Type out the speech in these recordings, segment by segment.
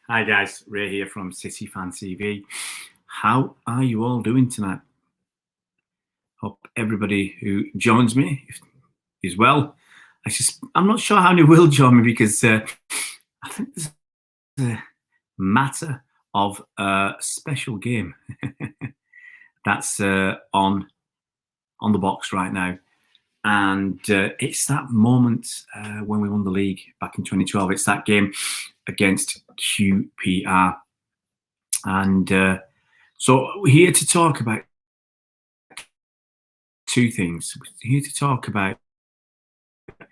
Hi guys, Ray here from City Fan TV. How are you all doing tonight? Hope everybody who joins me is well. I'm not sure how many will join me because I think there's a matter of a special game that's on the box right now. And it's that moment when we won the league back in 2012. It's that game against QPR. And so we're here to talk about two things. We're here to talk about the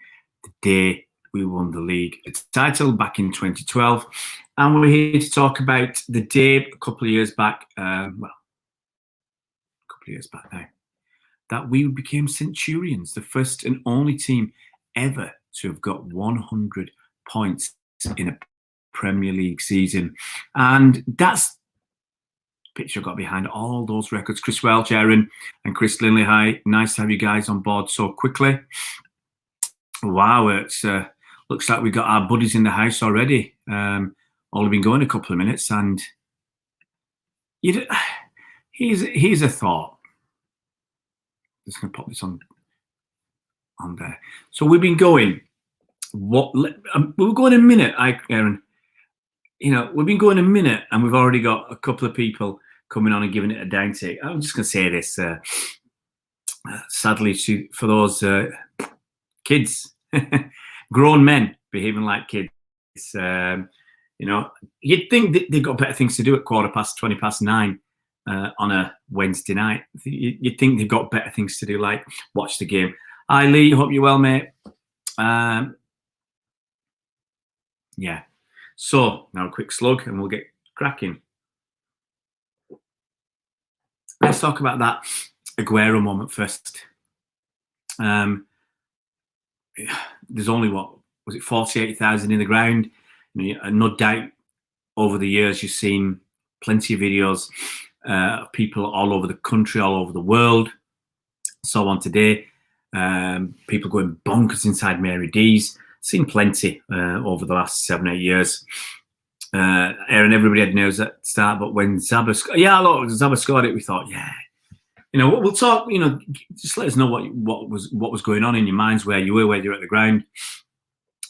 day we won the league, the title back in 2012. And we're here to talk about the day a couple of years back, a couple of years back now, that we became Centurions, the first and only team ever to have got 100 points in a Premier League season. And that's the picture I got behind all those records. Chris Welch, Aaron, and Chris Linley, hi. Nice to have you guys on board so quickly. Wow, it's looks like we got our buddies in the house already. Only been going a couple of minutes, and here's a thought. Just going to pop this on there. So we've been going. We're going a minute, Aaron. We've been going a minute, and we've already got a couple of people coming on and giving it a downtake. I'm just going to say this. Sadly, for those kids, grown men behaving like kids, you'd think that they've got better things to do at 9:15 on a Wednesday night. You'd think they've got better things to do, like watch the game. Hi, Lee. Hope you're well, mate. Yeah. So now a quick slug, and we'll get cracking. Let's talk about that Aguero moment first. There's only 48,000 in the ground. No doubt over the years you've seen plenty of videos of people all over the country, all over the world. So on today, people going bonkers inside Mary D's. Seen plenty over the last 7-8 years. Aaron, everybody knows that start, but when Zaba scored it, we thought, we'll talk. Just let us know what was going on in your minds, where you were at the ground.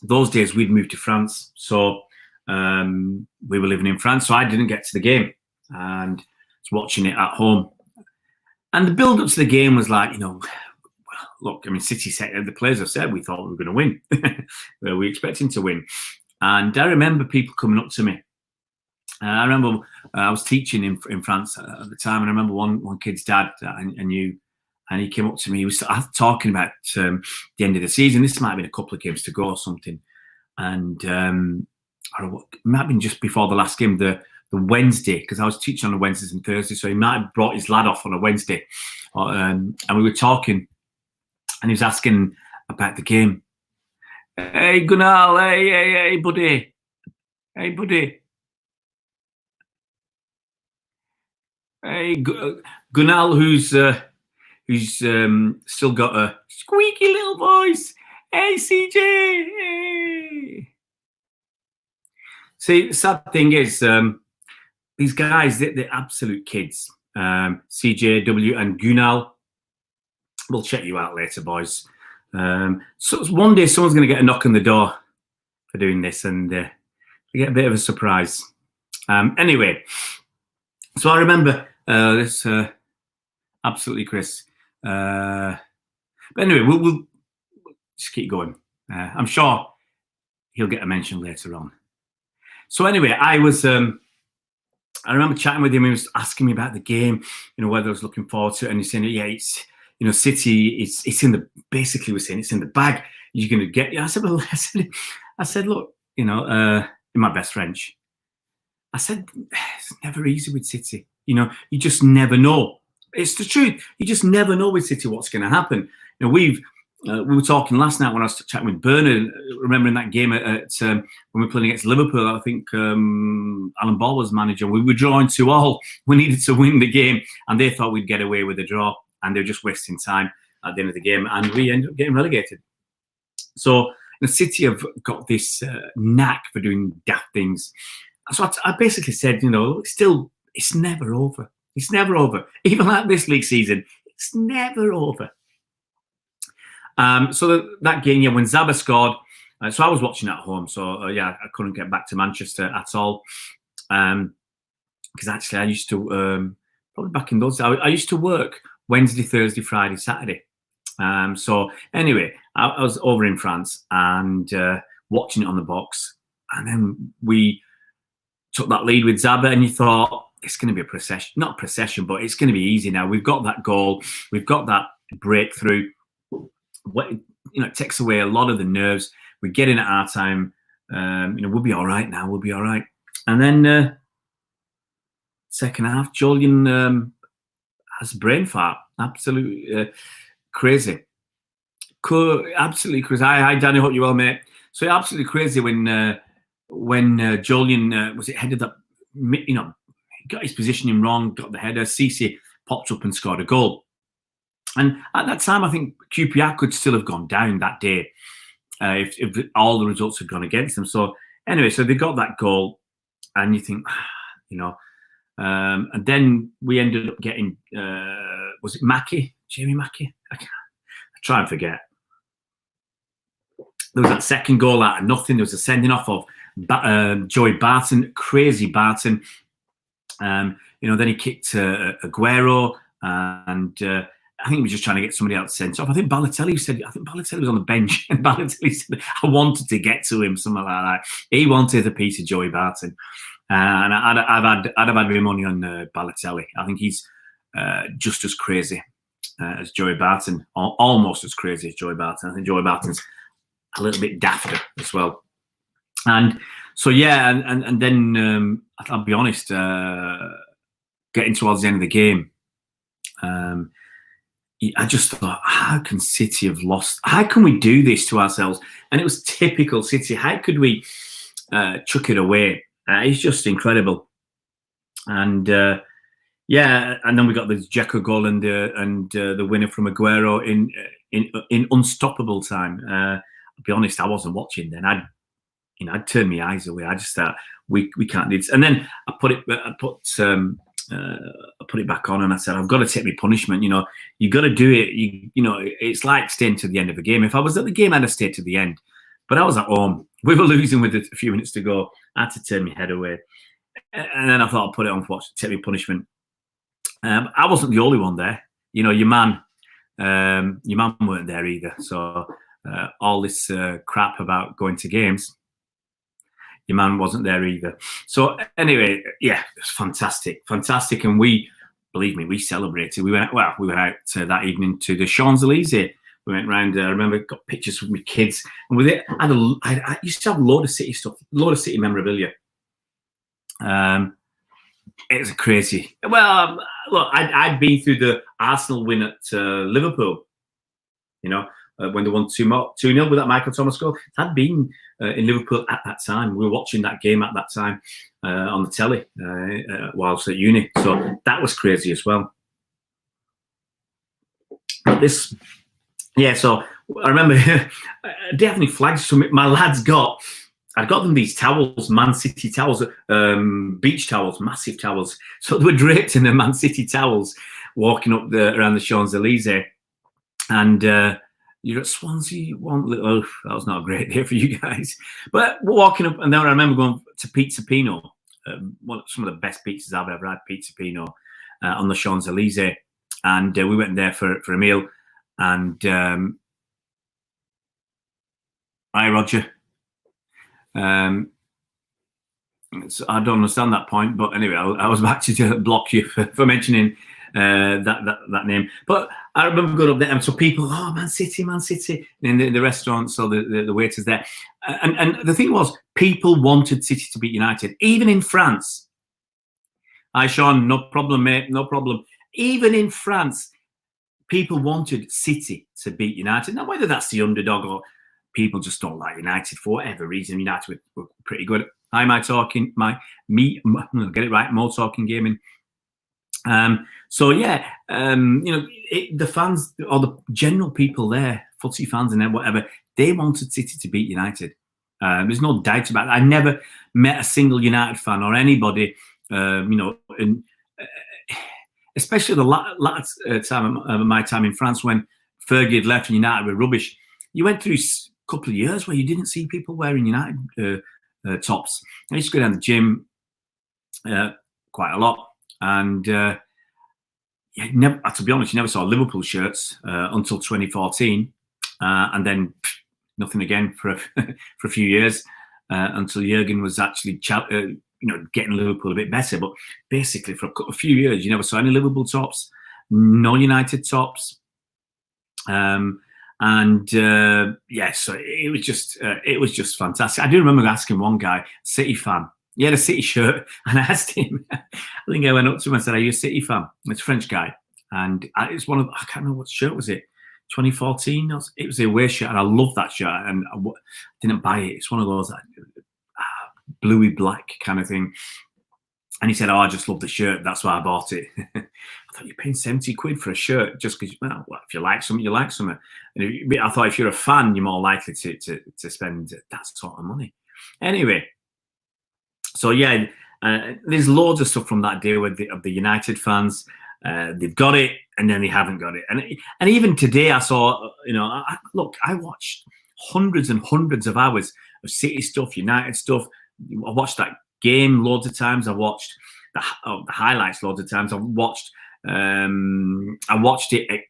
Those days we'd moved to France, so we were living in France, so I didn't get to the game and was watching it at home. And the build up to the game was like, look, City the players have said we thought we were going to win. We were expecting to win. And I remember people coming up to me. I remember I was teaching in France at the time, and I remember one kid's dad I knew, and he came up to me. He was talking about the end of the season. This might have been a couple of games to go or something. And or it might have been just before the last game, the Wednesday, because I was teaching on the Wednesdays and Thursdays, so he might have brought his lad off on a Wednesday. And we were talking, and he was asking about the game. Hey, Gunal, hey, buddy. Hey, buddy. Hey, Gunal, who's still got a squeaky little voice. Hey, CJ. Hey. See, the sad thing is, these guys, they're absolute kids. CJ, W, and Gunal. We'll check you out later, boys. So one day someone's going to get a knock on the door for doing this, and we get a bit of a surprise. Anyway, so I remember this absolutely, Chris. But anyway, we'll just keep going. I'm sure he'll get a mention later on. So anyway, I remember chatting with him. He was asking me about the game, whether I was looking forward to it, and he's saying, it's. City, it's in the, basically we're saying it's in the bag. You're going to get, I said, look, in my best French, I said, it's never easy with City. You just never know. It's the truth. You just never know with City what's going to happen. We were talking last night when I was chatting with Bernard, remembering that game at when we were playing against Liverpool. I think Alan Ball was manager. We were drawing 2-2. We needed to win the game, and they thought we'd get away with a draw. And they were just wasting time at the end of the game, and we ended up getting relegated. So the City have got this knack for doing daft things. So I basically said, it's never over. It's never over. Even like this league season, it's never over. So that game, yeah, when Zaba scored, so I was watching at home. So yeah, I couldn't get back to Manchester at all. Because actually, I used to probably back in those. I used to work Wednesday, Thursday, Friday, Saturday. So anyway, I was over in France and watching it on the box, and then we took that lead with Zaba, and you thought it's going to be a procession, not a procession, but it's going to be easy now. We've got that goal, we've got that breakthrough. It takes away a lot of the nerves. We get in at our time. We'll be all right now. We'll be all right. And then second half, Julian has a brain fart. Absolutely crazy. Absolutely crazy. Hi, Danny. Hope you're well, mate. So absolutely crazy when Julian was it headed up. Got his positioning wrong. Got the header. Cisse popped up and scored a goal. And at that time, I think QPR could still have gone down that day if all the results had gone against them. So anyway, so they got that goal, and you think, and then we ended up getting, was it Mackie? Jamie Mackie? I try and forget. There was that second goal out of nothing. There was a sending off of Joey Barton, crazy Barton. Then he kicked Aguero, and I think he was just trying to get somebody else sent off. I think Balotelli was on the bench, and Balotelli said, I wanted to get to him, something like that. He wanted a piece of Joey Barton. And I'd have had my money on Balotelli. I think he's just as crazy as Joey Barton, almost as crazy as Joey Barton. I think Joey Barton's a little bit dafter as well. And so, yeah, and then I'll be honest, getting towards the end of the game, I just thought, how can City have lost? How can we do this to ourselves? And it was typical City. How could we chuck it away? It's just incredible. And and then we got the Dzeko goal and the winner from Aguero in unstoppable time. I'll be honest, I wasn't watching then. I'd turn my eyes away. I just thought we can't do this. And then I put it back on, and I said, I've got to take my punishment. You got to do it. It's like staying to the end of the game. If I was at the game, I'd have stayed to the end. But I was at home. We were losing with a few minutes to go. I had to turn my head away. And then I thought I'd put it on to watch, take my punishment. I wasn't the only one there. Your man weren't there either. So all this crap about going to games, your man wasn't there either. So anyway, yeah, it was fantastic. And believe me, we celebrated. We went out that evening to the Champs-Elysees. We went round. I remember got pictures with my kids, and with it, I used to have a load of City stuff, a load of City memorabilia. It was crazy. Well, look, I'd been through the Arsenal win at Liverpool. When they won 2-0 with that Michael Thomas goal. I'd been in Liverpool at that time. We were watching that game at that time on the telly whilst at uni. So that was crazy as well. But this. Yeah, so I remember definitely flags. So my lads I got them these towels, Man City towels, beach towels, massive towels. So they were draped in the Man City towels, walking up around the Champs-Elysees. And you're at Swansea. That was not a great day for you guys. But we're walking up, and then I remember going to Pizza Pino, some of the best pizzas I've ever had, Pizza Pino, on the Champs-Elysees. And we went there for a meal. And hi, Roger. So I don't understand that point, but anyway, I was about to block you for mentioning that name. But I remember going up there, and so people, Man City, in the restaurant, so the waiters there, and the thing was, people wanted City to beat United, even in France. Hi, Sean, no problem, mate, no problem. Even in France, people wanted City to beat United. Now, whether that's the underdog or people just don't like United for whatever reason, United were pretty good. Hi, Mo Talking Gaming. So yeah, the fans or the general people there, footy fans and then whatever, they wanted City to beat United. There's no doubt about that. I never met a single United fan or anybody, and especially the last time of my time in France when Fergie had left and United were rubbish. You went through a couple of years where you didn't see people wearing United tops. I used to go down to the gym quite a lot, and to be honest, you never saw Liverpool shirts until 2014, and then nothing again for a few years until Jurgen was actually getting Liverpool a bit better. But basically, for a few years, you never saw any Liverpool tops, no United tops. So it was just fantastic. I do remember asking one guy, City fan, he had a City shirt, and I asked him. I think I went up to him and said, "Are you a City fan?" It's a French guy, and it's one of, I can't remember what shirt was it. 2014. It was the away shirt, and I love that shirt, and I didn't buy it. It's one of those bluey black kind of thing. And he said, "Oh, I just love the shirt. That's why I bought it." I thought, you're paying 70 quid for a shirt just because, well, if you like something, you like something. And I thought if you're a fan, you're more likely to spend that sort of money. Anyway, so yeah, there's loads of stuff from that day of the United fans. They've got it, and then they haven't got it. And even today, I saw, I watched hundreds and hundreds of hours of City stuff, United stuff. I watched that game loads of times. I watched the highlights loads of times. I watched it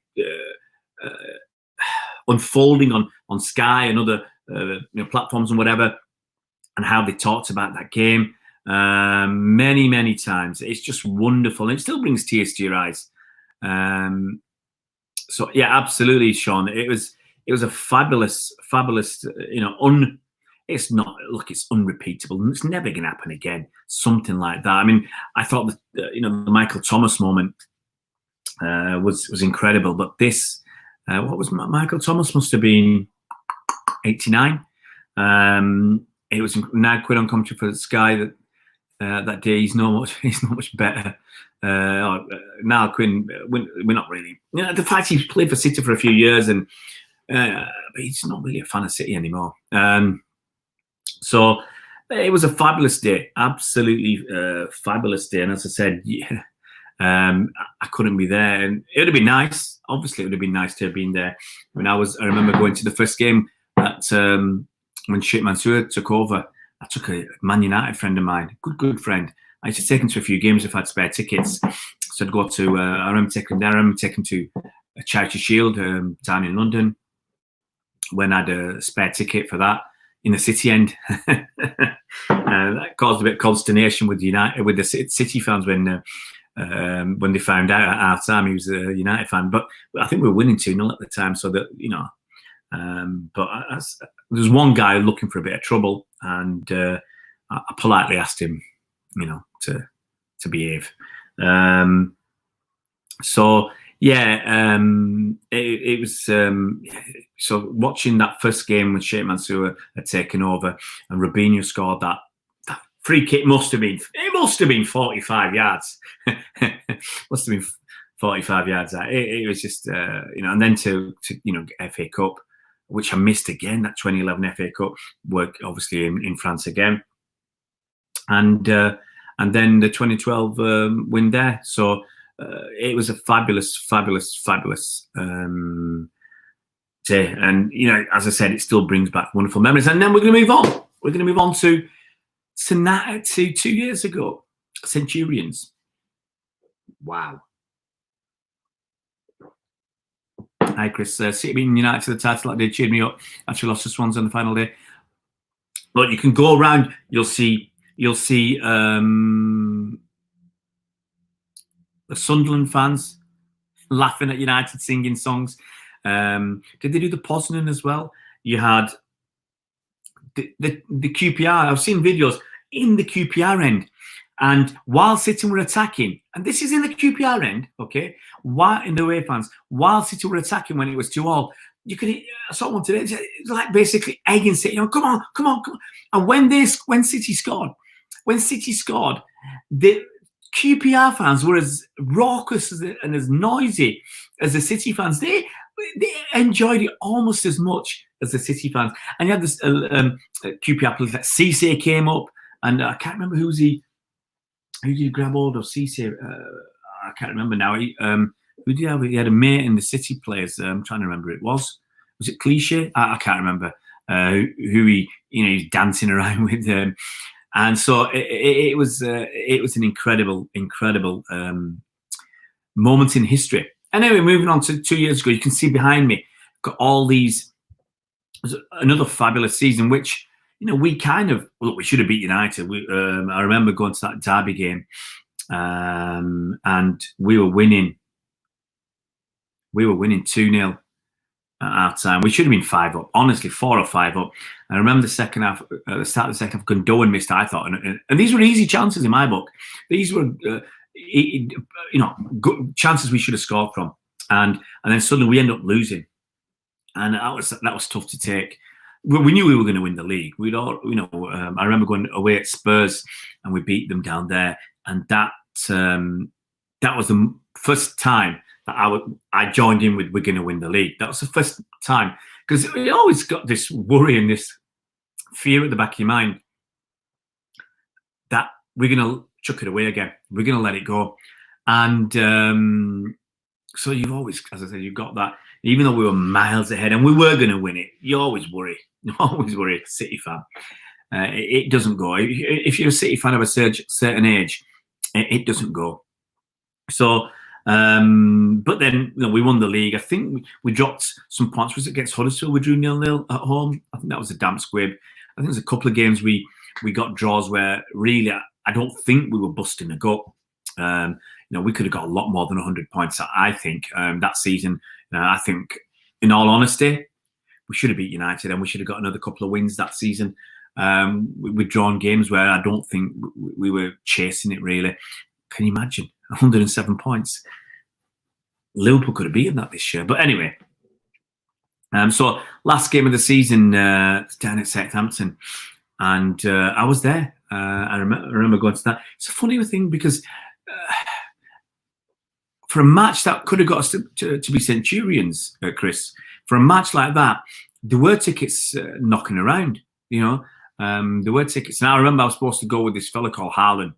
unfolding on Sky and other platforms and whatever, and how they talked about that game many times. It's just wonderful, and it still brings tears to your eyes. So yeah, absolutely, Sean. It was a fabulous. It's not, look, it's unrepeatable, and it's never going to happen again. Something like that. I mean, I thought the Michael Thomas moment was incredible, but this, what was Michael Thomas? Must have been 89. It was now quit on commentary for Sky that day. He's not much better. Now Quinn, we're not really. The fact he played for City for a few years, and but he's not really a fan of City anymore. So it was a fabulous day, absolutely fabulous day. And as I said, I couldn't be there, and it would have been nice. Obviously, it would have been nice to have been there. I remember going to the first game at when Sheikh Mansour took over. I took a Man United friend of mine, good friend. I used to take him to a few games if I had spare tickets. So I'd go to, I remember taking him to a Charity Shield down in London when I had a spare ticket for that in the City end. That caused a bit of consternation with the City fans when they found out at half time he was a United fan. But I think we were winning 2-0 at the time, so that but there was one guy looking for a bit of trouble, and I politely asked him, to behave. So yeah, it was. So watching that first game when Sheikh Mansour had taken over and Robinho scored that free kick, must have been 45 yards. Must have been 45 yards. It was just and then to FA Cup, which I missed again, that 2011 FA Cup, work obviously in France again, and then the 2012 win there. So it was a fabulous day, and as I said, it still brings back wonderful memories. And then we're going to move on. We're going to move on to 2 years ago, Centurions. Wow. Hi, Chris. City beating United to the title that day cheered me up. Actually lost to Swans on the final day. But you can go around. You'll see the Sunderland fans laughing at United, singing songs. Did they do the Poznan as well? You had the QPR. I've seen videos in the QPR end, and while City were attacking, and this is in the QPR end, okay, while in the away fans, while City were attacking when it was 2-2, you could, I saw one today, it's like basically egging City, come on. And when City scored, the QPR fans were as raucous and as noisy as the City fans. They enjoyed it almost as much as the City fans. And you had this QP athletes like Cisse came up, and I can't remember who did you grab hold of Cisse? I can't remember now. Who did he have? He had a mate in the City players. I'm trying to remember. Was it Cliche? I can't remember who he, he's dancing around with. And so it was an incredible moment in history. Anyway, moving on to 2 years ago, you can see behind me, got all these. It was another fabulous season, which we kind of we should have beat United. I remember going to that derby game, and we were winning. We were winning 2-0 at our time. We should have been 5 up, honestly, 4 or 5 up. I remember the second half, at the start of the second half, Gundogan missed, I thought, and these were easy chances in my book. These were, good chances we should have scored from, and then suddenly we end up losing, and that was tough to take. We knew we were going to win the league. I remember going away at Spurs, and we beat them down there, and that was the first time that I joined in with we're going to win the league. That was the first time, because you always got this worry and this fear at the back of your mind that we're going to chuck it away again. We're going to let it go. And so you've always, as I said, you've got that. Even though we were miles ahead and we were going to win it, you always worry. You always worry, City fan. It doesn't go. If you're a City fan of a certain age, it doesn't go. So, but then we won the league. I think we dropped some points. Was it against Huddersfield? We drew 0-0 at home. I think that was a damp squib. I think there's a couple of games we got draws where really I don't think we were busting a gut. We could have got a lot more than 100 points. I think that season. I think, in all honesty, we should have beat United and we should have got another couple of wins that season. We'd drawn games where I don't think we were chasing it really. Can you imagine 107 points? Liverpool could have beaten that this year. But anyway, so last game of the season down at Southampton, and I was there. I remember going to that. It's a funny thing because for a match that could have got us to be Centurions, Chris, for a match like that, there were tickets knocking around. There were tickets. And I remember I was supposed to go with this fella called Harlan,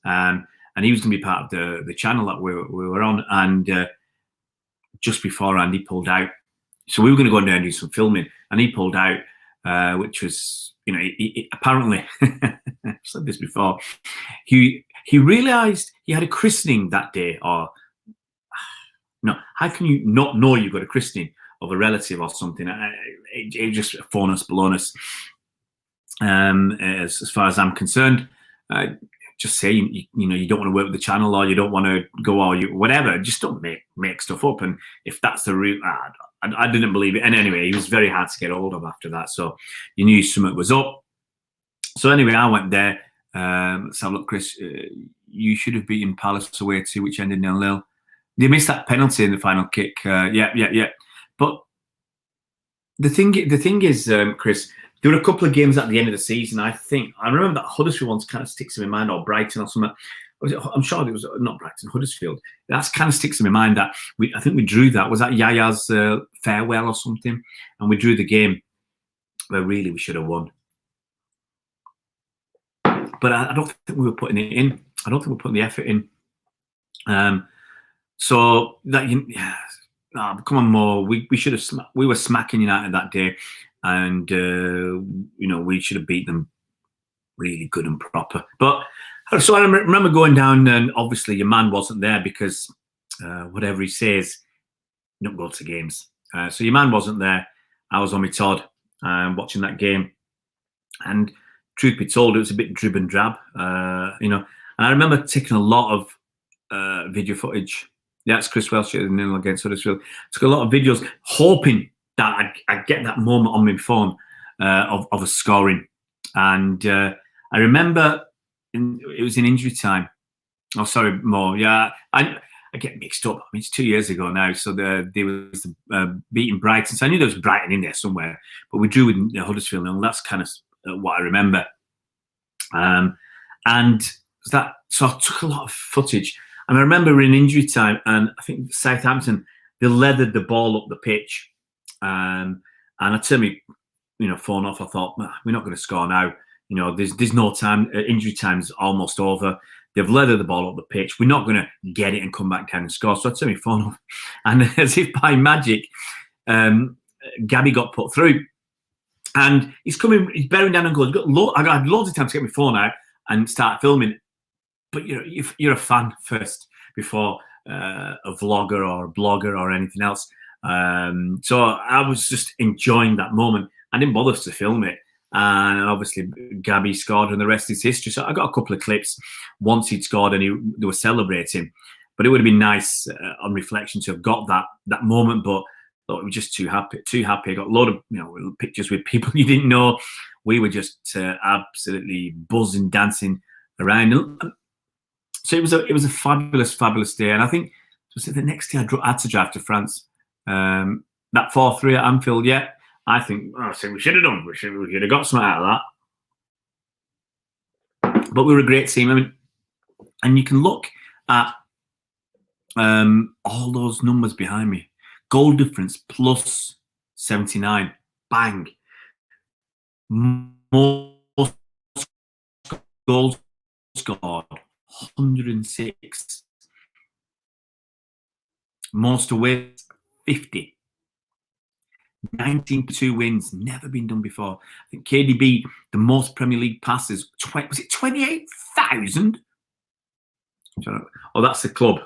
and he was going to be part of the channel that we were on. And just beforehand, he pulled out. So we were going to go down and do some filming, and he pulled out, which was, he apparently, I've said this before, he realised he had a christening that day, or no, how can you not know you've got a christening of a relative or something? It just phone us, blown us. As far as I'm concerned, just say you don't want to work with the channel, or you don't want to go, or whatever. Just don't make stuff up. And if that's the route, I didn't believe it. And anyway, he was very hard to get hold of after that. So you knew something was up. So anyway, I went there. Let's have a look, Chris. You should have beaten Palace away too, which ended 0-0. They missed that penalty in the final kick. Yeah. But the thing is, Chris, there were a couple of games at the end of the season. I remember that Huddersfield one kind of sticks in my mind, or Brighton or something. I'm sure it was not Brighton, Huddersfield. That kind of sticks in my mind that I think we drew that. Was that Yaya's farewell or something? And we drew the game where really we should have won. But I don't think we were putting it in. I don't think we were putting the effort in. So that come on, Mo. We should have. We were smacking United that day, and we should have beat them really good and proper. But so I remember going down, and obviously your man wasn't there because whatever he says, you don't go to games. So your man wasn't there. I was on my Todd watching that game, and truth be told, it was a bit drib and drab. And I remember taking a lot of video footage. Yeah, it's Chris Welsh against Huddersfield. Took a lot of videos, hoping that I'd get that moment on my phone of a scoring. And I remember it was in injury time. Oh, sorry, Mo. Yeah, I get mixed up. I mean, it's 2 years ago now. So there was beating Brighton. So I knew there was Brighton in there somewhere. But we drew with Huddersfield, and that's kind of what I remember. And so I took a lot of footage. And I remember in injury time, and I think Southampton, they leathered the ball up the pitch. And And I turned me, phone off. I thought, we're not going to score now. There's no time. Injury time's almost over. They've leathered the ball up the pitch. We're not going to get it and come back down and score. So I turned my phone off. And as if by magic, Gabby got put through. And he's bearing down and goes, I had loads of time to get my phone out and start filming. But you're a fan first before a vlogger or a blogger or anything else. So I was just enjoying that moment. I didn't bother to film it. And obviously Gabby scored and the rest is history. So I got a couple of clips once he'd scored and they were celebrating. But it would have been nice on reflection to have got that moment. But look, we were just too happy. I got a load of pictures with people you didn't know. We were just absolutely buzzing, dancing around. So it was a fabulous day. And I think the next day I had to drive to France. That 4-3 at Anfield, yeah. I think we should have done. We should have got something out of that. But we were a great team. I mean, and you can look at all those numbers behind me. Goal difference plus 79. Bang. Most goals scored 106. Most away 50. 19-2 wins, never been done before. I think KDB, the most Premier League passes, was it 28,000? Oh, that's the club.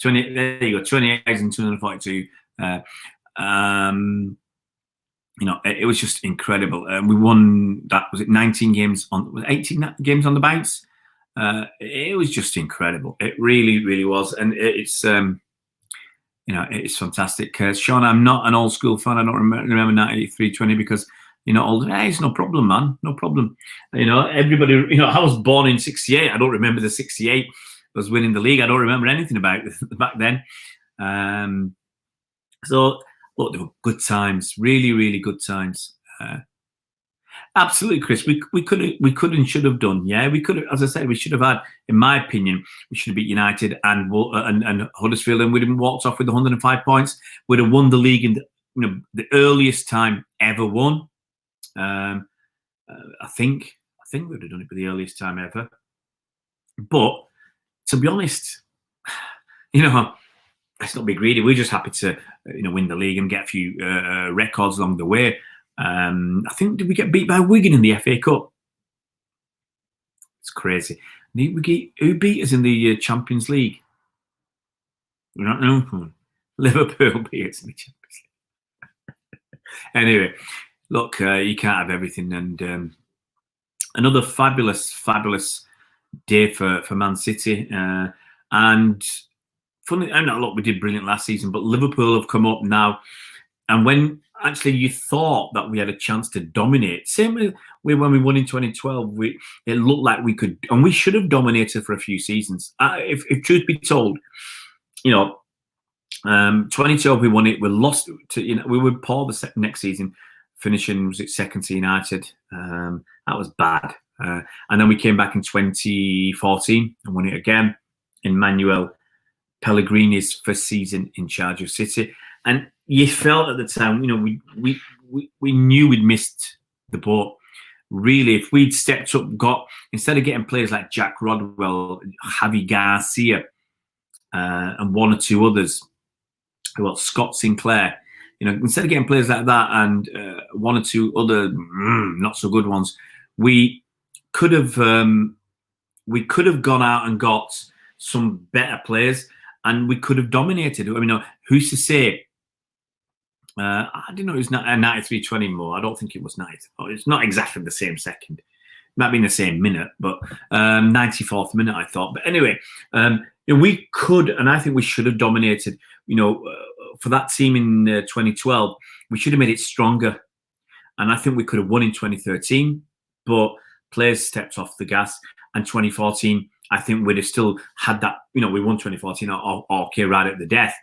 20. There you go, 28,242. It was just incredible. We won that. Was it 19 games on? 18 games on the bounce. It was just incredible. It really, really was, and it's. It's fantastic. Sean, I'm not an old school fan. I don't remember 93-20 because you're not old. Hey, it's no problem, man. No problem. Everybody, I was born in 68. I don't remember the 68 was winning the league. I don't remember anything about it back then. So, look, they were good times. Really, really good times. Absolutely, Chris. We could and should have done. Yeah, we could have. As I said, we should have had. In my opinion, we should have beat United and Huddersfield, and we'd have walked off with 105 points. We'd have won the league in the earliest time ever won. I think we'd have done it for the earliest time ever. But to be honest, let's not be greedy. We're just happy to win the league and get a few records along the way. I think, did we get beat by Wigan in the FA Cup? It's crazy. Who beat us in the Champions League? We don't know. Liverpool beat us in the Champions League. Anyway, look, you can't have everything. And another fabulous day for Man City. And funny, look, we did brilliant last season, but Liverpool have come up now. And when actually you thought that we had a chance to dominate, same with when we won in 2012, it looked like we could, and we should have dominated for a few seasons. If truth be told, 2012 we won it, we lost to, we were poor the next season, finishing, was it second to United? That was bad. And then we came back in 2014 and won it again in Manuel Pellegrini's first season in charge of City. And you felt at the time, we knew we'd missed the boat. Really, if we'd stepped up, instead of getting players like Jack Rodwell, Javi Garcia, and one or two others, Scott Sinclair, instead of getting players like that and one or two other not so good ones, we could have gone out and got some better players, and we could have dominated. I mean, who's to say? I didn't know it was 93-20 more. I don't think it was 90. It's not exactly the same second. It might be in the same minute, but 94th minute, I thought. But anyway, we could, and I think we should have dominated. For that team in 2012, we should have made it stronger. And I think we could have won in 2013, but players stepped off the gas. And 2014, I think we'd have still had that, we won 2014 okay, right at the death.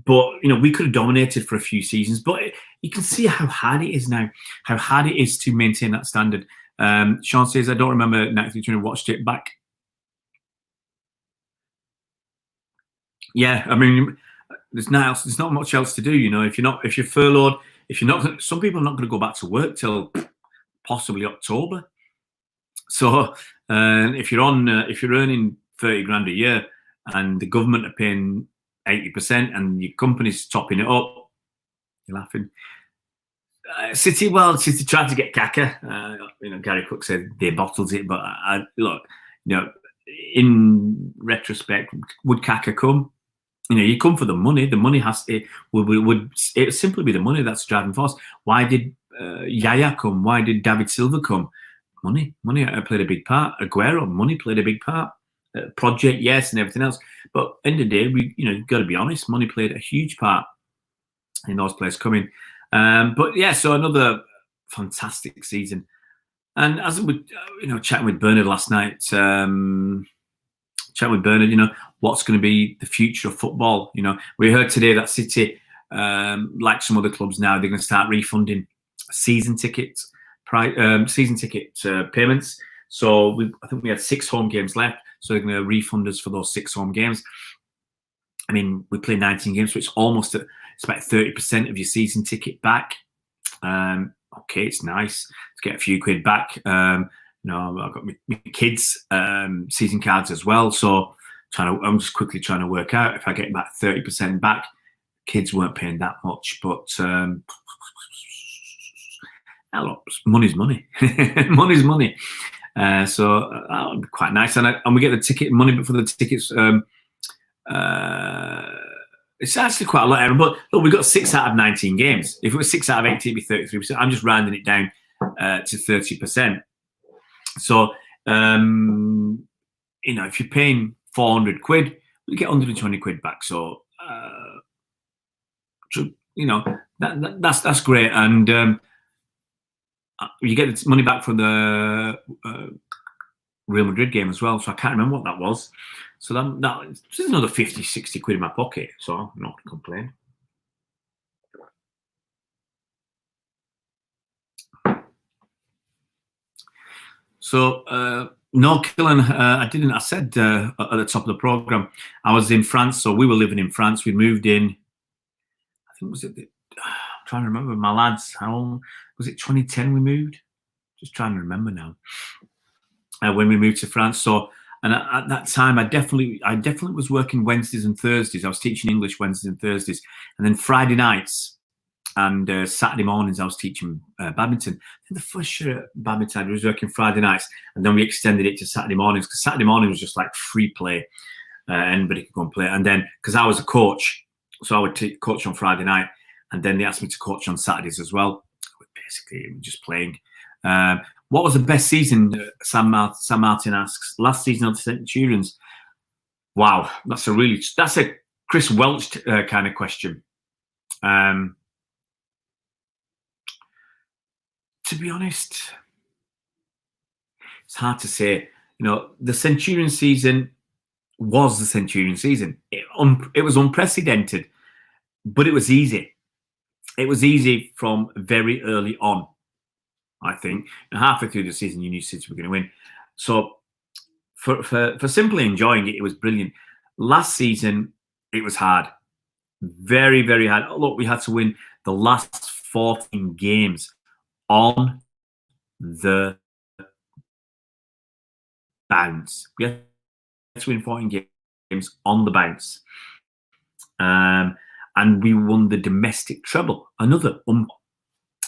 But, we could have dominated for a few seasons. But you can see how hard it is now, how hard it is to maintain that standard. Sean says, I don't remember 93-20, watched it back. Yeah, I mean, there's not much else to do. If you're furloughed, if you're not, some people are not going to go back to work till possibly October. So if you're earning 30 grand a year and the government are paying 80% and your company's topping it up, you're laughing. City tried to get Kaka. Gary Cook said they bottled it, but look, in retrospect, would Kaka come? You come for the money. The money would it simply be the money that's the driving force. Why did Yaya come? Why did David Silva come? Money played a big part. Aguero, money played a big part. Project, yes, and everything else. But end of the day, we got to be honest. Money played a huge part in those players coming. But yeah, so another fantastic season. And as we, chatting with Bernard last night, what's going to be the future of football? We heard today that City, like some other clubs now, they're going to start refunding season ticket payments. So I think we had 6 home games left, so they're going to refund us for those 6 home games. I mean, we play 19 games, so it's about 30% of your season ticket back. Okay, it's nice to get a few quid back. I've got my kids' season cards as well, so I'm just quickly trying to work out if I get about 30% back. Kids weren't paying that much, but look, money's money. Money's money. So that would be quite nice, and we get the ticket money for the tickets. It's actually quite a lot, but look, we got 6 out of 19 games. If it was 6 out of 18, it'd be 33%. I'm just rounding it down to 30%. So, if you're paying 400 quid, we get 120 quid back. So, that's great. And you get the money back from the Real Madrid game as well. So I can't remember what that was. So there's another 50, 60 quid in my pocket. So I'm not going to complain. So, no, Killen, I said at the top of the program, I was in France. So we were living in France. We moved in, I think, I'm trying to remember, my lads, how long was it? 2010 we moved? Just trying to remember now. When we moved to France. So, and at that time, I definitely was working Wednesdays and Thursdays. I was teaching English Wednesdays and Thursdays. And then Friday nights and Saturday mornings, I was teaching badminton. I think the first year at badminton, I was working Friday nights. And then we extended it to Saturday mornings, because Saturday morning was just like free play. Anybody could go and play. And then, because I was a coach, so I would coach on Friday night. And then they asked me to coach on Saturdays as well. Basically, just playing. What was the best season? Sam Martin asks. Last season of the Centurions. Wow, that's a Chris Welch kind of question. To be honest, it's hard to say. The Centurion season was the Centurion season. It was unprecedented, but it was easy. It was easy from very early on. I think, and halfway through the season, you knew City were going to win. So, for simply enjoying it, it was brilliant. Last season, it was hard, very, very hard. Look, we had to win the last 14 games on the bounce. We had to win 14 games on the bounce, and we won the domestic treble. Another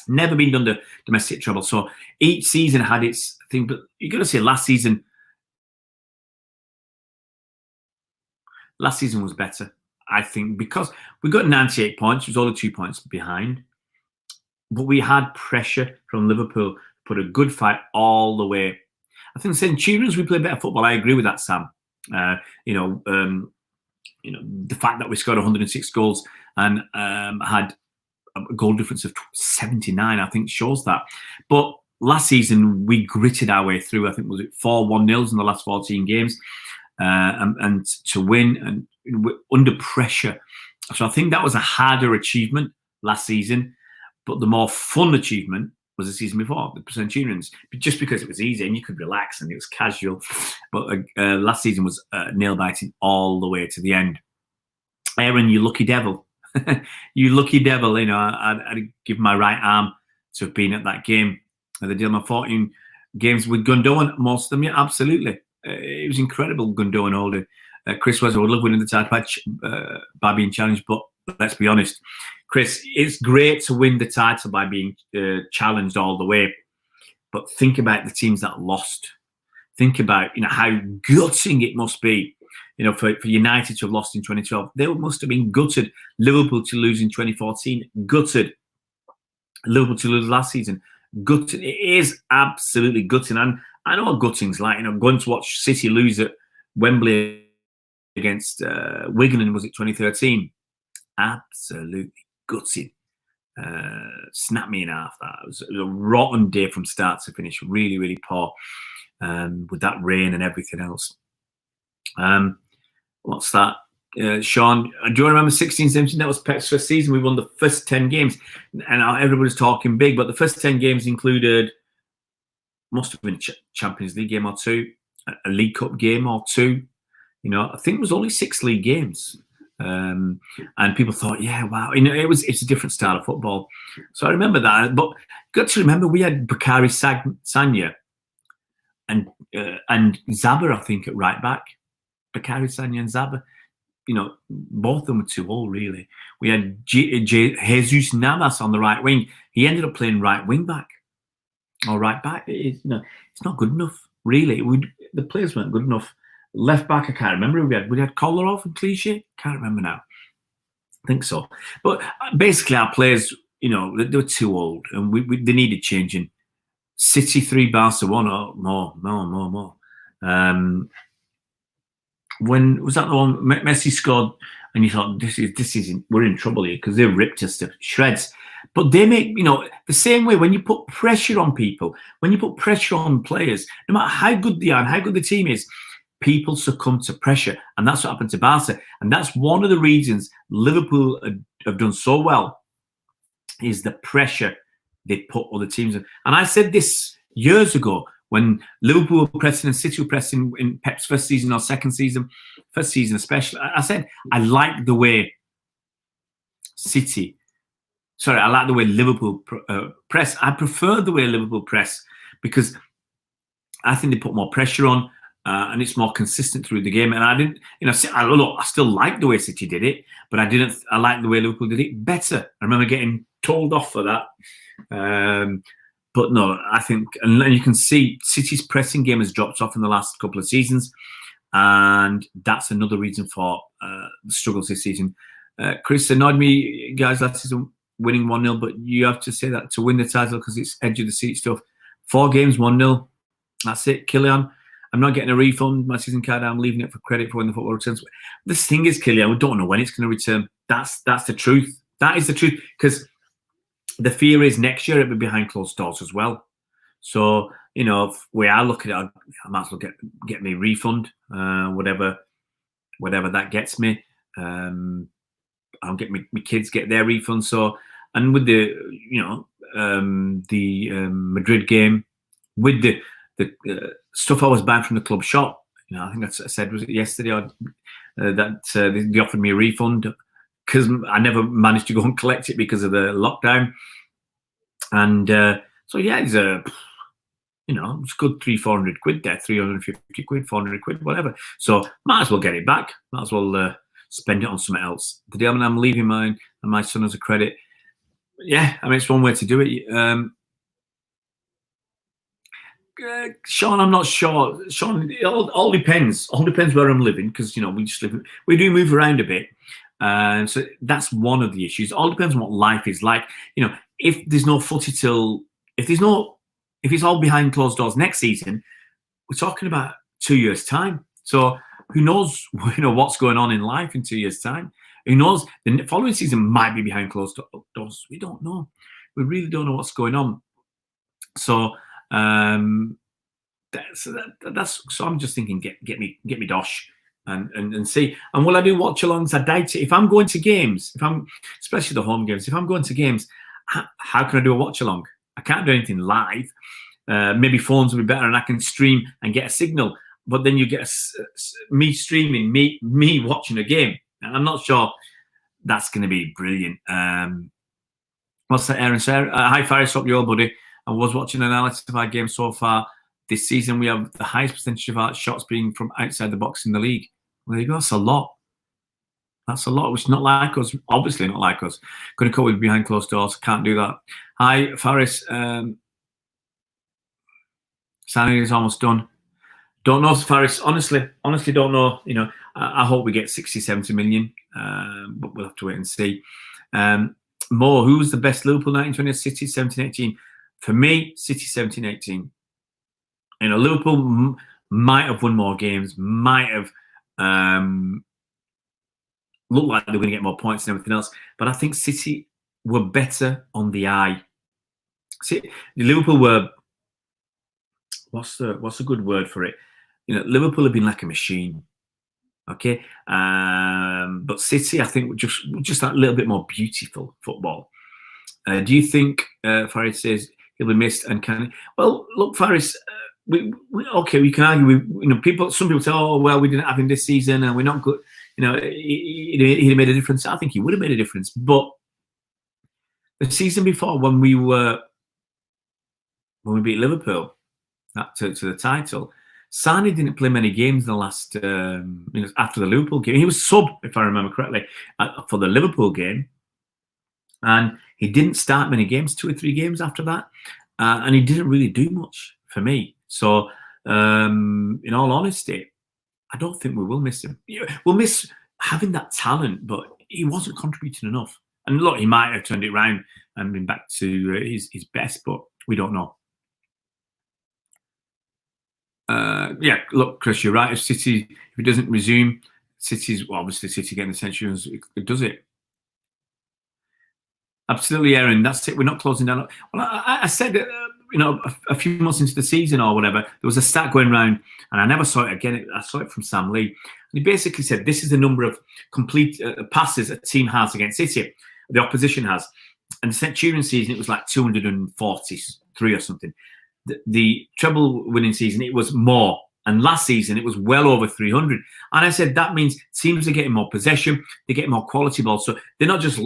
never been done the domestic treble. So each season had its thing, but you got to say last season was better, I think, because we got 98 points. It was only 2 points behind, but we had pressure from Liverpool, put a good fight all the way. I think Centurions, we played better football. I agree with that, Sam. The fact that we scored 106 goals and had a goal difference of 79, I think, shows that. But last season, we gritted our way through. I think, was it 4 1-0s in the last 14 games? And to win and under pressure. So I think that was a harder achievement last season. But the more fun achievement was the season before, the Centurions, just because it was easy and you could relax and it was casual. But last season was nail-biting all the way to the end. Aaron, you lucky devil. You lucky devil. You know, I'd give my right arm to have been at that game. They did my 14 games with Gundogan, most of them. Yeah, absolutely. It was incredible, Gundogan holding. Chris West, I would love winning the title by being challenged, but let's be honest, Chris, it's great to win the title by being challenged all the way, but think about the teams that lost. Think about, you know, how gutting it must be, you know, for United to have lost in 2012. They must have been gutted. Liverpool to lose in 2014, gutted. Liverpool to lose last season, gutted. It is absolutely gutting. And I know what gutting's like. You know, going to watch City lose at Wembley against Wigan, was it 2013? Absolutely gutting. Snapped me in half. That it was a rotten day from start to finish. Really, really poor. With that rain and everything else. What's that? Sean, do you remember 16-17? That was Pep's first season. We won the first 10 games. And everybody's talking big, but the first 10 games included, must have been a Champions League game or two, a League Cup game or two. You know, I think it was only 6 league games. And people thought, yeah, wow. You know, it's a different style of football. So I remember that. But got to remember, we had Bakary Sagna and Zaba, I think, at right back. Bakary Sagna and Zaba. You know, both of them were too old, really. We had Jesus Navas on the right wing. He ended up playing right wing back or right back. It's not good enough, really. The players weren't good enough. Left back, I can't remember. We had Kolarov and Clichy. Can't remember now. I think so. But basically, our players, you know, they were too old, and they needed changing. City 3, Barca 1, or more. When was that the one Messi scored and you thought, this isn't, we're in trouble here, because they ripped us to shreds. But they make, you know, the same way when you put pressure on people, when you put pressure on players, no matter how good they are and how good the team is, people succumb to pressure. And that's what happened to Barca. And that's one of the reasons Liverpool have done so well, is the pressure they put other teams in. And I said this years ago, when Liverpool were pressing and City were pressing in Pep's first season or second season, first season especially, I said, I like the way Liverpool press. I prefer the way Liverpool press, because I think they put more pressure on and it's more consistent through the game. And I didn't, you know, I still like the way City did it, but I like the way Liverpool did it better. I remember getting told off for that. But no, I think, and you can see City's pressing game has dropped off in the last couple of seasons, and that's another reason for the struggles this season. Chris, annoyed me, guys, last season winning 1-0, but you have to say that to win the title, because it's edge of the seat stuff. 4 games, 1-0. That's it. Kylian, I'm not getting a refund. My season card, I'm leaving it for credit for when the football returns. The thing is, Kylian, we don't know when it's going to return. That's the truth. That is the truth, because the fear is next year it'll be behind closed doors as well. So, you know, if we are looking at it, I might as well get me a refund, whatever that gets me. I'll get my kids get their refund. So, and with the, you know, the Madrid game, with the stuff I was buying from the club shop, you know, I think I said, was it yesterday, that they offered me a refund, because I never managed to go and collect it because of the lockdown. And so, yeah, it's it's good 300-400 quid there, 350 quid, 400 quid, whatever. So might as well get it back. Might as well spend it on something else. The day I'm leaving mine and my son as a credit. Yeah, I mean, it's one way to do it. Sean, I'm not sure. Sean, it all depends. All depends where I'm living, because, you know, we do move around a bit. So that's one of the issues. It all depends on what life is like. You know, if there's no footy if it's all behind closed doors next season, we're talking about 2 years' time. So who knows, you know, what's going on in life in 2 years' time? Who knows? The following season might be behind closed doors. We don't know. We really don't know what's going on. So so I'm just thinking, get me dosh and see. And will I do watch-alongs? I doubt it. If I'm going to games, especially the home games, if I'm going to games, how can I do a watch-along? I can't do anything live. Maybe phones will be better and I can stream and get a signal. But then you get me streaming, me watching a game. And I'm not sure that's going to be brilliant. What's that, Aaron? Hi, Faris. Hope you're all, buddy. I was watching an analysis of our game so far. This season, we have the highest percentage of our shots being from outside the box in the league. Well, there you go. That's a lot. That's a lot, which is not like us. Obviously not like us. Going to cope with behind closed doors. Can't do that. Hi, Faris. Signing is almost done. Don't know, Faris. Honestly don't know. You know, I hope we get 60, 70 million, but we'll have to wait and see. More, who's the best Liverpool 1920? City 17-18. For me, City 17-18. You know, Liverpool might have won more games, might have looked like they were going to get more points and everything else. But I think City were better on the eye. See, Liverpool were, what's a good word for it? You know, Liverpool have been like a machine. Okay, but City, I think, were just that little bit more beautiful football. Do you think Faris says he'll be missed and can? Well, look, Faris, we can argue. Some people say, oh well, we didn't have him this season and we're not good. You know, he'd made a difference. I think he would have made a difference. But the season before, when we beat Liverpool to the title, Sane didn't play many games in the last after the Liverpool game. He was sub, if I remember correctly, for the Liverpool game, and he didn't start many games, 2 or 3 games after that, and he didn't really do much for me. So, in all honesty, I don't think we will miss him. We'll miss having that talent, but he wasn't contributing enough. And look, he might have turned it around and been back to his best, but we don't know. Yeah, look, Chris, you're right. If it doesn't resume, obviously City getting the Centurions, it does it. Absolutely, Aaron. That's it. We're not closing down. Well, I said, a few months into the season or whatever, there was a stat going around, and I never saw it again. I saw it from Sam Lee. And he basically said this is the number of complete passes a team has against City, the opposition has. And the Centurion season, it was like 243 or something. The treble winning season, it was more. And last season, it was well over 300. And I said that means teams are getting more possession, they're getting more quality balls. So they're not just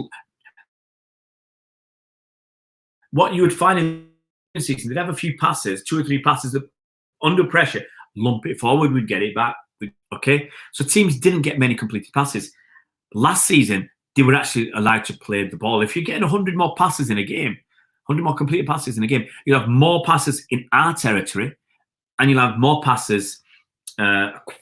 what you would find in the season. They'd have a few passes, 2 or 3 passes that under pressure, lump it forward, we'd get it back. Okay. So teams didn't get many completed passes. Last season, they were actually allowed to play the ball. If you're getting 100 more passes in a game, 100 more completed passes in a game, you'll have more passes in our territory, and you'll have more passes,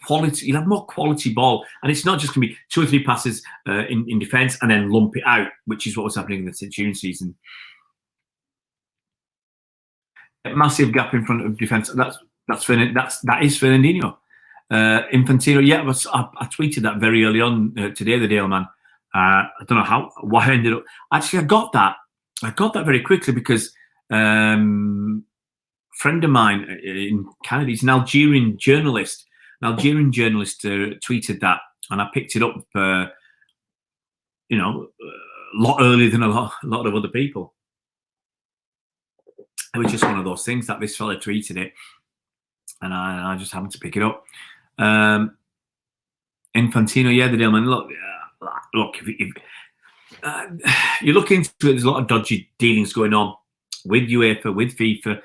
quality. You'll have more quality ball, and it's not just going to be 2 or 3 passes in defence and then lump it out, which is what was happening in the Centurion season. A massive gap in front of defence. That is Fernandinho. Infantino. Yeah, I tweeted that very early on today, the Dale man. I don't know why I ended up. Actually, I got that very quickly because friend of mine in Canada, he's an Algerian journalist. Tweeted that, and I picked it up. A lot earlier than a lot of other people. It was just one of those things that this fella tweeted it, and I just happened to pick it up. Infantino, yeah, the deal, man. Look, if you look into it, there's a lot of dodgy dealings going on with UEFA, with FIFA,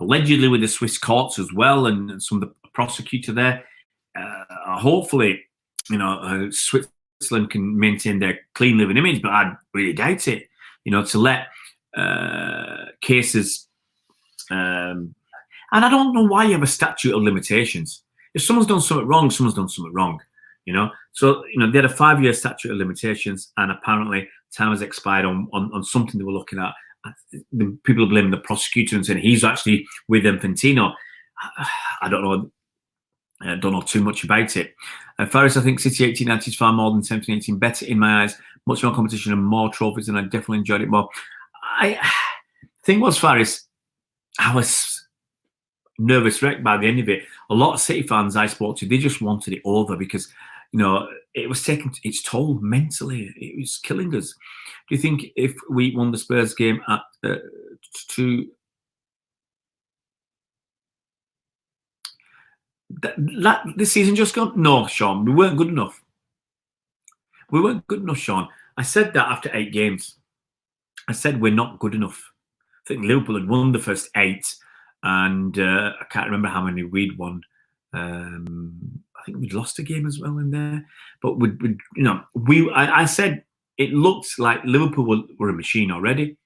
allegedly with the Swiss courts as well, and some of the prosecutor there. Hopefully, Switzerland can maintain their clean living image, but I really doubt it. To let cases, and I don't know why you have a statute of limitations. If someone's done something wrong, someone's done something wrong. So they had a 5-year statute of limitations, and apparently time has expired on something they were looking at. The people are blaming the prosecutor and saying he's actually with Infantino. I don't know. I don't know too much about it. Faris, I think City 18-19 is far more than 17-18. Better in my eyes. Much more competition and more trophies, and I definitely enjoyed it more. I think was Faris, I was nervous wreck by the end of it. A lot of City fans I spoke to, they just wanted it over because, it was taking its toll mentally. It was killing us. Do you think if we won the Spurs game at this season just gone? No, Sean, we weren't good enough. We weren't good enough, Sean. I said that after 8 games. I said we're not good enough. I think Liverpool had won the first 8, and I can't remember how many we'd won. I think we'd lost a game as well in there. But I said it looked like Liverpool were a machine already,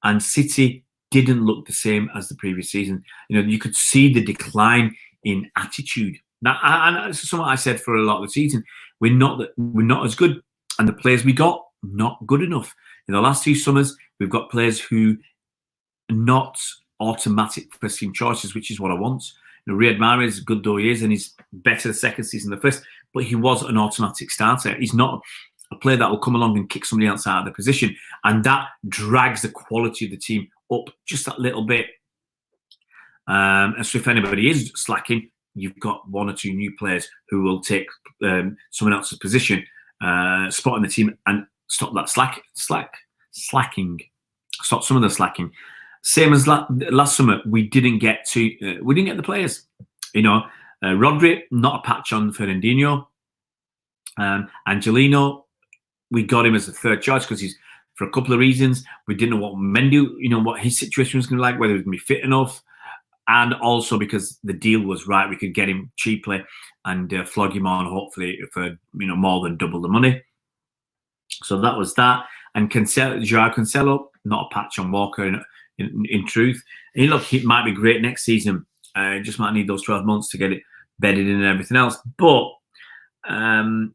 and City didn't look the same as the previous season. You could see the decline in attitude. Now, that's something I said for a lot of the season. We're not as good, and the players we got not good enough. In the last 2 summers, we've got players who are not automatic first team choices, which is what I want. Riyad Mahrez, good though he is, and he's better the second season than the first, but he was an automatic starter. He's not a player that will come along and kick somebody else out of the position, and that drags the quality of the team up just that little bit. And so if anybody is slacking, you've got 1 or 2 new players who will take someone else's position, spot in the team, and stop that slacking. Stop some of the slacking. Same as last summer, we didn't get the players. Rodri, not a patch on Fernandinho. Angelino, we got him as the third choice because he's, for a couple of reasons. We didn't know what Mendy, what his situation was going to be like, whether he was going to be fit enough, and also because the deal was right, we could get him cheaply and flog him on, hopefully for more than double the money. So that was that. And Joao Cancelo, not a patch on Walker in truth. He might be great next season. Just might need those 12 months to get it bedded in and everything else. But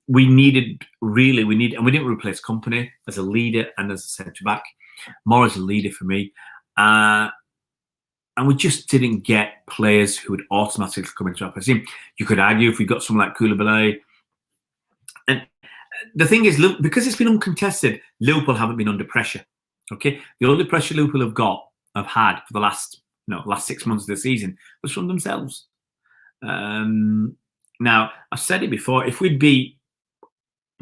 we needed, and we didn't replace Kompany as a leader and as a centre back, more as a leader for me. And we just didn't get players who would automatically come into our team. You could argue if we got someone like Koulibaly. And the thing is, because it's been uncontested, Liverpool haven't been under pressure. Okay, the only pressure Liverpool have had for the last 6 months of the season was from themselves. Now, I've said it before. If we'd be,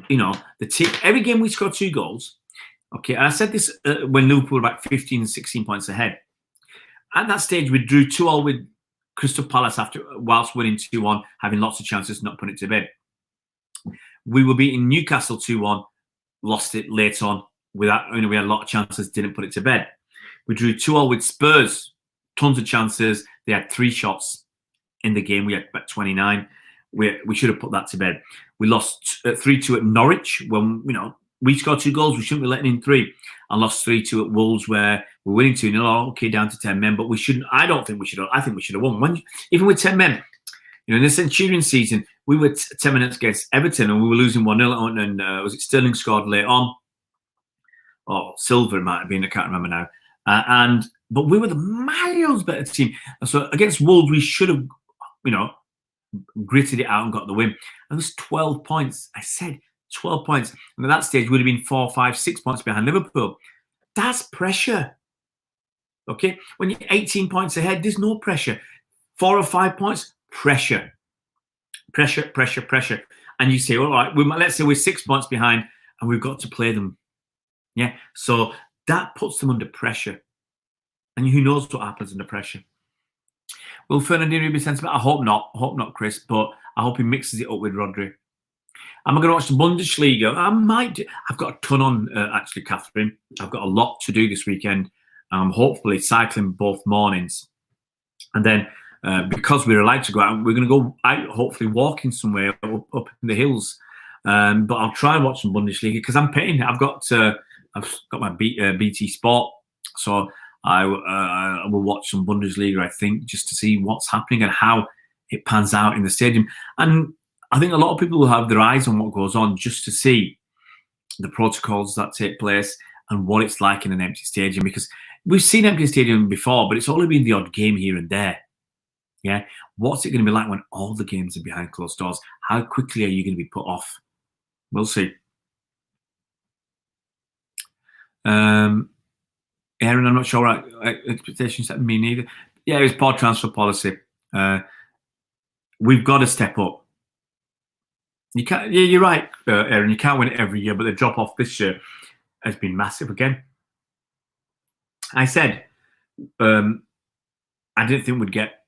the team, every game we scored 2 goals. Okay, and I said this when Liverpool were about 15 and 16 points ahead. At that stage, we drew 2-2 with Crystal Palace whilst winning 2-1, having lots of chances, not putting it to bed. We were beating Newcastle 2-1, lost it late on. We had a lot of chances, didn't put it to bed. We drew 2-2 with Spurs, tons of chances. They had 3 shots in the game. We had about 29. We should have put that to bed. We lost 3-2 at Norwich when we scored 2 goals. We shouldn't be letting in 3, and lost 3-2 at Wolves where we're winning 2-0. Okay, down to 10 men, but we shouldn't. I don't think we should have. I think we should have won. Even with 10 men, in the Centurions season, we were 10 minutes against Everton and we were losing 1-0. And was it Sterling scored late on? Or Silva might have been. I can't remember now. But we were the miles better team. And so against Wolves, we should have, gritted it out and got the win. And it was 12 points. I said 12 points. And at that stage, we'd have been 4, 5, 6 points behind Liverpool. That's pressure. Okay? When you're 18 points ahead, there's no pressure. 4 or 5 points, pressure. Pressure. And you say, all right, let's say we're 6 points behind and we've got to play them. Yeah? So that puts them under pressure. And who knows what happens under pressure. Will Fernandinho be sensible? I hope not, Chris, but I hope he mixes it up with Rodri. Am I going to watch the Bundesliga? I might do. I've got a ton on, actually, Catherine. I've got a lot to do this weekend. I'm hopefully cycling both mornings. And then, because we're allowed to go out, we're going to go out, hopefully walking somewhere up in the hills. But I'll try and watch some Bundesliga because I'm paying. I've got my BT Sport. So I will watch some Bundesliga, I think, just to see what's happening and how it pans out in the stadium. And I think a lot of people will have their eyes on what goes on just to see the protocols that take place and what it's like in an empty stadium. Because we've seen empty stadium before, but it's only been the odd game here and there. Yeah, what's it going to be like when all the games are behind closed doors? How quickly are you going to be put off? We'll see. Aaron, I'm not sure what expectations set me neither. Yeah, it was poor transfer policy. We've got to step up. You can't. Yeah, you're right, Aaron. You can't win it every year, but the drop off this year has been massive again. I said I didn't think we'd get.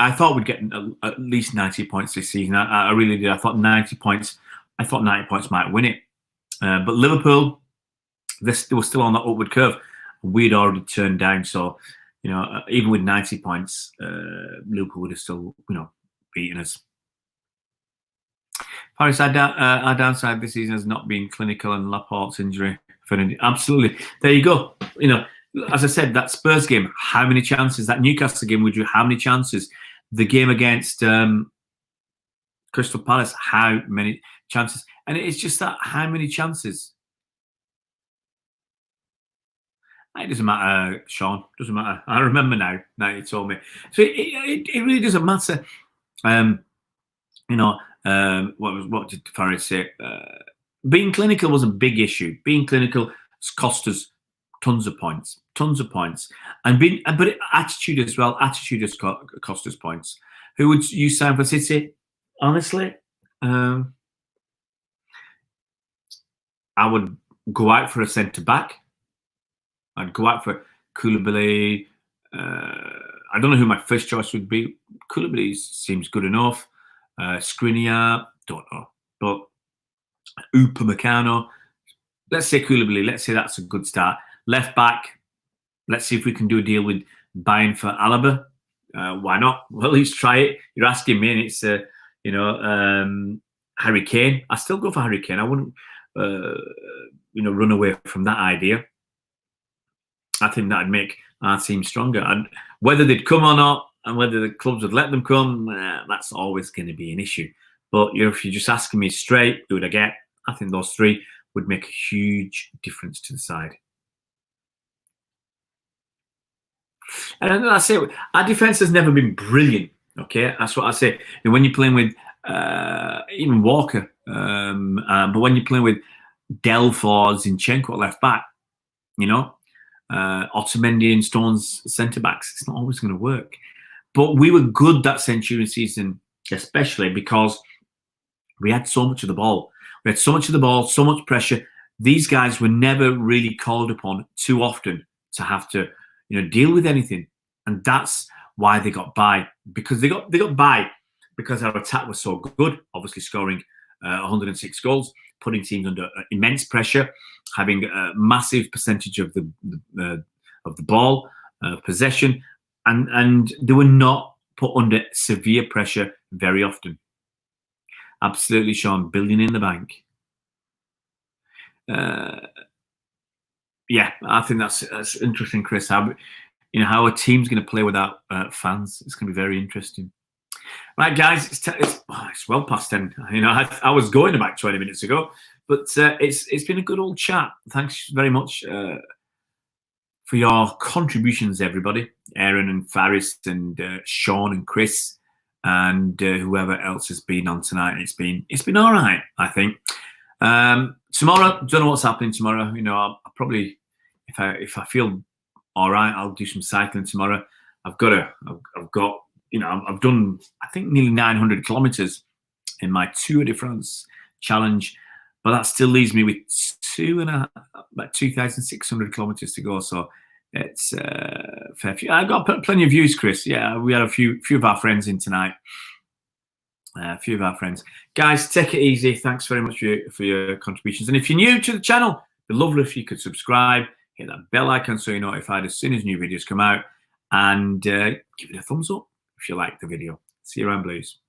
I thought we'd get at least 90 points this season. I really did. I thought 90 points. I thought 90 points might win it. But Liverpool, they were still on that upward curve. We'd already turned down. So, even with 90 points, Liverpool would have still, beaten us. Paris, our downside this season has not been clinical and Laporte's injury. Absolutely. There you go. As I said, that Spurs game, how many chances? That Newcastle game, how many chances? The game against Crystal Palace, how many chances? And it's just that, how many chances? It doesn't matter, Sean. Doesn't matter. I remember now you told me. So it really doesn't matter. What did Farage say? Being clinical was a big issue. Being clinical has cost us tons of points, but attitude as well. Attitude has cost us points. Who would you sign for City? Honestly, I would go out for a centre back. I'd go out for Koulibaly. I don't know who my first choice would be. Koulibaly seems good enough. Skriniar, don't know. But Upamecano, let's say Koulibaly. Let's say that's a good start. Left back, let's see if we can do a deal with Bayern for Alaba. Why not? Well, at least try it. You're asking me, and it's Harry Kane. I still go for Harry Kane. I wouldn't run away from that idea. I think that'd make our team stronger. And whether they'd come or not, and whether the clubs would let them come, that's always going to be an issue. But if you're just asking me straight, who would I get? I think those three would make a huge difference to the side. And I say, our defence has never been brilliant. Okay, that's what I say. And when you're playing with even Walker, but when you're playing with Delph or Zinchenko at left back, Otamendi and Stones centre backs, it's not always going to work. But we were good that Centurion season, especially because we had so much of the ball. We had so much of the ball, so much pressure. These guys were never really called upon too often to have to, deal with anything, and that's why they got by. Because they got by because our attack was so good. Obviously, scoring 106 goals, putting teams under immense pressure, having a massive percentage of the ball possession, and they were not put under severe pressure very often. Absolutely, Sean. Building in the bank. Yeah, I think that's interesting, Chris. How a team's going to play without fans. It's going to be very interesting. Right, guys, it's well past 10. I was going about 20 minutes ago, but it's been a good old chat. Thanks very much for your contributions, everybody. Aaron and Faris and Sean and Chris and whoever else has been on tonight. It's been all right, I think. Tomorrow, don't know what's happening tomorrow. I'll probably, if I feel all right, I'll do some cycling tomorrow. I've done, I think, nearly 900 kilometers in my Tour de France challenge, but that still leaves me with about 2,600 kilometers to go. So it's fair few. I got plenty of views, Chris. Yeah, we had a few of our friends in tonight. A few of our friends. Guys, take it easy. Thanks very much for your contributions. And if you're new to the channel, it'd be lovely if you could subscribe, hit that bell icon so you're notified as soon as new videos come out, and give it a thumbs up if you like the video. See you around, Blues.